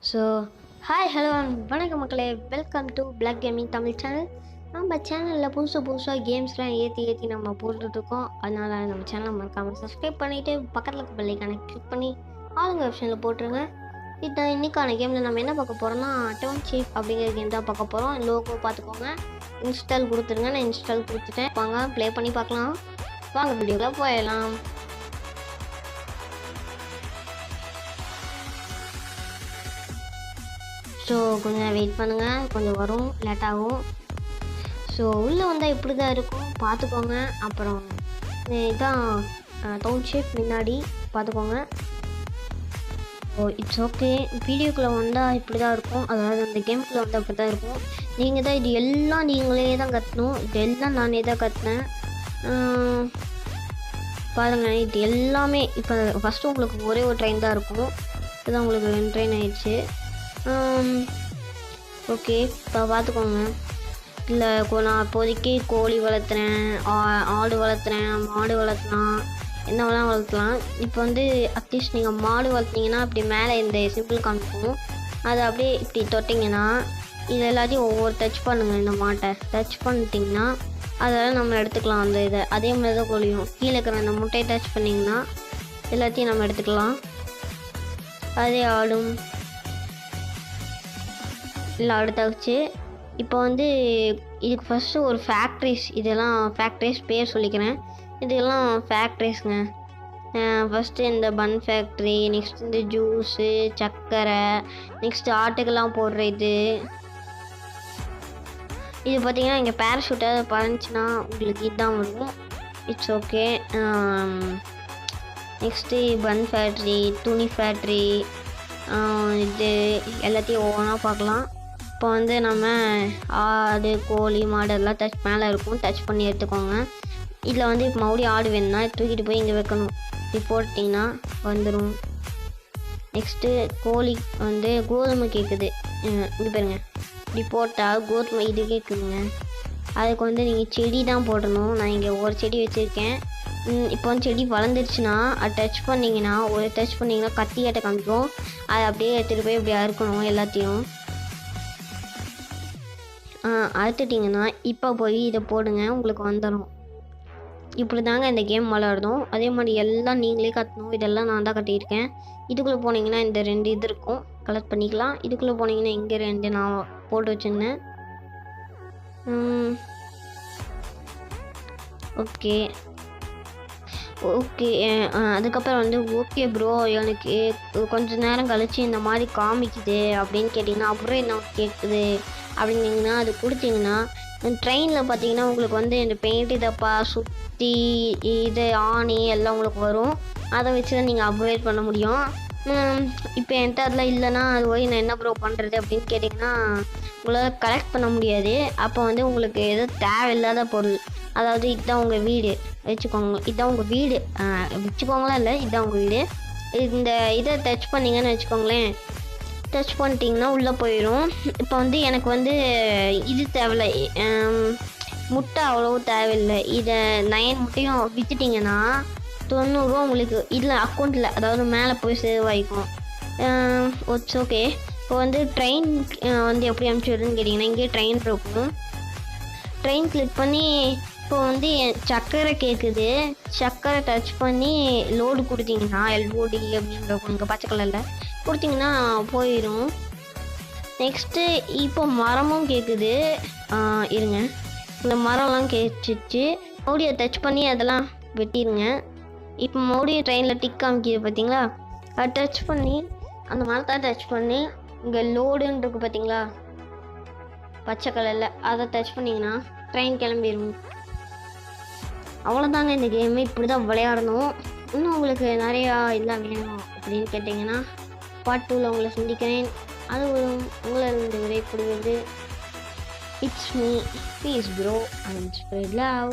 So hi hello வணக்கம் மக்களே, welcome to black gaming Tamil channel. நம்ம சேனலில் புதுசாக கேம்ஸ்லாம் ஏற்றி நம்ம போட்டுட்ருக்கோம். அதனால் நம்ம சேனலை மறக்காமல் சப்ஸ்கிரைப் பண்ணிவிட்டு பக்கத்தில் இருக்க பெல் ஐகானை கிளிக் பண்ணி ஆளுங்க ஆப்ஷனில் போட்டுருங்க. இதான் இன்றைக்கான கேமில் நம்ம என்ன பார்க்க போகிறோம்னா டவுன்ஷிப் அப்படிங்கிற கேம் தான் பார்க்க போகிறோம். லோகோ பார்த்துக்கோங்க, இன்ஸ்டால் கொடுத்துருங்க. நான் இன்ஸ்டால் கொடுத்துட்டேன். வாங்க ப்ளே பண்ணி பார்க்கலாம். வாங்க வீடியோவில் போயிடலாம். ஸோ கொஞ்சம் வெயிட் பண்ணுங்கள், கொஞ்சம் வரும், லேட் ஆகும். ஸோ உள்ளே வந்தால் இப்படி தான் இருக்கும், பார்த்துக்கோங்க. அப்புறம் இதுதான் டவுன்ஷிப் முன்னாடி பார்த்துக்கோங்க. ஓ இட்ஸ் ஓகே. வீடியோக்குள்ளே வந்தால் இப்படி தான் இருக்கும், அதாவது அந்த கேமுக்குள்ளே வந்தால் இப்படி தான் இருக்கும். நீங்கள் தான் இது எல்லாம் நீங்களே தான் கட்டணும். இது எல்லாம் நானே தான் கட்டினேன். பாருங்கள், இது எல்லாமே இப்போ ஃபஸ்ட்டு உங்களுக்கு ஒரே ஒரு ட்ரெயின் தான் இருக்கும். இதுதான் உங்களுக்கு 2 ட்ரெயின் ஆயிடுச்சு. ஓகே, இப்போ பார்த்துக்கோங்க. இல்லை நான் இப்போதைக்கு கோழி வளர்த்துறேன், ஆடு வளர்த்துறேன், மாடு வளர்த்தலாம், என்ன வேணால் வளர்த்தலாம். இப்போ வந்து அட்லீஸ்ட் நீங்கள் மாடு வளர்த்திங்கன்னா அப்படி மேலே இந்த சிம்பிள் காமிக்கும். அதை அப்படியே இப்படி தொட்டிங்கன்னா இது எல்லாத்தையும் ஒவ்வொரு டச் பண்ணுங்கள். இந்த மாட்டை டச் பண்ணிட்டிங்கன்னா அதெல்லாம் நம்ம எடுத்துக்கலாம். அந்த இதை அதே மாதிரி தான் கோழியும் கீழே இருக்கிற அந்த முட்டையை டச் பண்ணிங்கன்னா எல்லாத்தையும் நம்ம எடுத்துக்கலாம். அதே ஆடும் இல்லை அடுத்தாச்சு. இப்போ வந்து இதுக்கு ஃபஸ்ட்டு ஒரு ஃபேக்ட்ரிஸ், இதெல்லாம் ஃபேக்ட்ரிஸ் பேர் சொல்லிக்கிறேன். இதெல்லாம் ஃபேக்ட்ரிஸ்ங்க. ஃபஸ்ட்டு இந்த பன் ஃபேக்ட்ரி, நெக்ஸ்ட் இந்த ஜூஸு, சர்க்கரை, நெக்ஸ்ட்டு ஆட்டுக்கெல்லாம் போடுற இது பார்த்திங்கன்னா இங்கே பேராஷூட்டாக பறந்துச்சுன்னா உங்களுக்கு இதுதான் வரும். It's okay. Next bun factory, துணி ஃபேக்ட்ரி, இது எல்லாத்தையும் ஒவ்வொன்றா பார்க்கலாம். இப்போ வந்து நம்ம ஆடு, கோழி, மாடு எல்லாம் மேலே இருக்கும், டச் பண்ணி எடுத்துக்கோங்க. இதில் வந்து இப்போ மறுபடியும் ஆடு வேணும்னா தூக்கிட்டு போய் இங்கே வைக்கணும். இப்படி போட்டிங்கன்னா வந்துடும். நெக்ஸ்ட்டு கோழி வந்து கோதுமை கேட்குது, இப்படி பாருங்க. இப்படி போட்டால் கோதுமை இது கேட்குதுங்க. அதுக்கு வந்து நீங்கள் செடி தான் போடணும். நான் இங்கே ஒரு செடி வச்சுருக்கேன். இப்போ வந்து செடி வளர்ந்துருச்சுன்னா அது டச் பண்ணிங்கன்னா, ஒரு டச் பண்ணிங்கன்னா கத்தியாட்ட காமிக்கும். அதை அப்படியே எடுத்துகிட்டு போய் இப்படி அறுக்கணும் எல்லாத்தையும். அறுத்துட்டிங்கன்னா இப்போ போய் இதை போடுங்க, உங்களுக்கு வந்துடும். இப்படி தாங்க இந்த கேம் விளாடுறோம். அதே மாதிரி எல்லாம் நீங்களே கட்டணும். இதெல்லாம் நான் தான் கட்டியிருக்கேன். இதுக்குள்ளே போனீங்கன்னா இந்த 2 இது இருக்கும், கலெக்ட் பண்ணிக்கலாம். இதுக்குள்ளே போனீங்கன்னா இங்கே 2 நான் போட்டு வச்சுருந்தேன். Okay okay. அதுக்கப்புறம் வந்து ஓகே ப்ரோ, எனக்கு கொஞ்சம் நேரம் கழிச்சு இந்த மாதிரி காமிக்குது அப்படின்னு கேட்டிங்கன்னா, அப்புறம் என்ன கேட்குது அப்படின்னீங்கன்னா அது கொடுத்தீங்கன்னா ட்ரெயினில் பார்த்தீங்கன்னா உங்களுக்கு வந்து இந்த பெயிண்ட் டப்பா, சுற்றி, இது ஆணி எல்லாம் உங்களுக்கு வரும். அதை வச்சு தான் நீங்கள் அப்கிரேட் பண்ண முடியும். இப்போ என்கிட்ட அதெல்லாம் இல்லைன்னா அது போய் நான் என்ன ப்ரோ பண்ணுறது அப்படின்னு கேட்டிங்கன்னா உங்களால் கலெக்ட் பண்ண முடியாது. அப்போ வந்து உங்களுக்கு எதோ தேவையில்லாத பொருள், அதாவது இதுதான் உங்கள் வீடு வச்சுக்கோங்க, இதுதான் உங்கள் வீடு வச்சுக்கோங்களா, இல்லை இதுதான் உங்கள் வீடு. இந்த இதை டச் பண்ணிங்கன்னு வச்சுக்கோங்களேன். டச் பண்ணிட்டிங்கன்னா உள்ளே போயிடும். இப்போ வந்து எனக்கு வந்து இது தேவையில்லை, முட்டை அவ்வளோ தேவையில்லை. இதை 9 முட்டையும் விற்றுட்டிங்கன்னா 90 ரூபா உங்களுக்கு இதில் அக்கௌண்ட்டில், அதாவது மேலே போய் சேவ் ஆகிக்கும். It's okay. இப்போ வந்து ட்ரெயின் வந்து எப்படி அனுப்பிச்சி விடுறதுன்னு கேட்டிங்கன்னா இங்கே ட்ரெயின் இருக்கும். ட்ரெயின் கிளிக் பண்ணி இப்போ வந்து சர்க்கரை கேட்குது, சர்க்கரை டச் பண்ணி லோடு கொடுத்தீங்கன்னா LOD அப்படின்ற உங்களுக்கு பச்சை கலரில் கொடுத்தீங்கன்னா போயிடும். நெக்ஸ்ட்டு இப்போ மரமும் கேட்குது, இருங்க. இந்த மரம்லாம் கேட்டுச்சு, மறுபடியும் டச் பண்ணி அதெல்லாம் வெட்டிடுங்க. இப்போ மறுபடியும் ட்ரெயினில் டிக் காமிக்கிது பார்த்தீங்களா, அதை டச் பண்ணி அந்த மரத்தை டச் பண்ணி இங்கே லோடுன்னு இருக்குது பார்த்தீங்களா பச்சை கலரில், அதை டச் பண்ணிங்கன்னா ட்ரெயின் கிளம்பிடும். அவ்வளோதாங்க இந்த கேமு. இப்படி தான் விளையாடணும். இன்னும் உங்களுக்கு நிறையா இதெல்லாம் வேணும் அப்படின்னு கேட்டிங்கன்னா பார்ட் 2ல் உங்களை சந்திக்கிறேன். அது உங்களை இந்த விரைப்படுவது. It's me, peace bro, and spread love.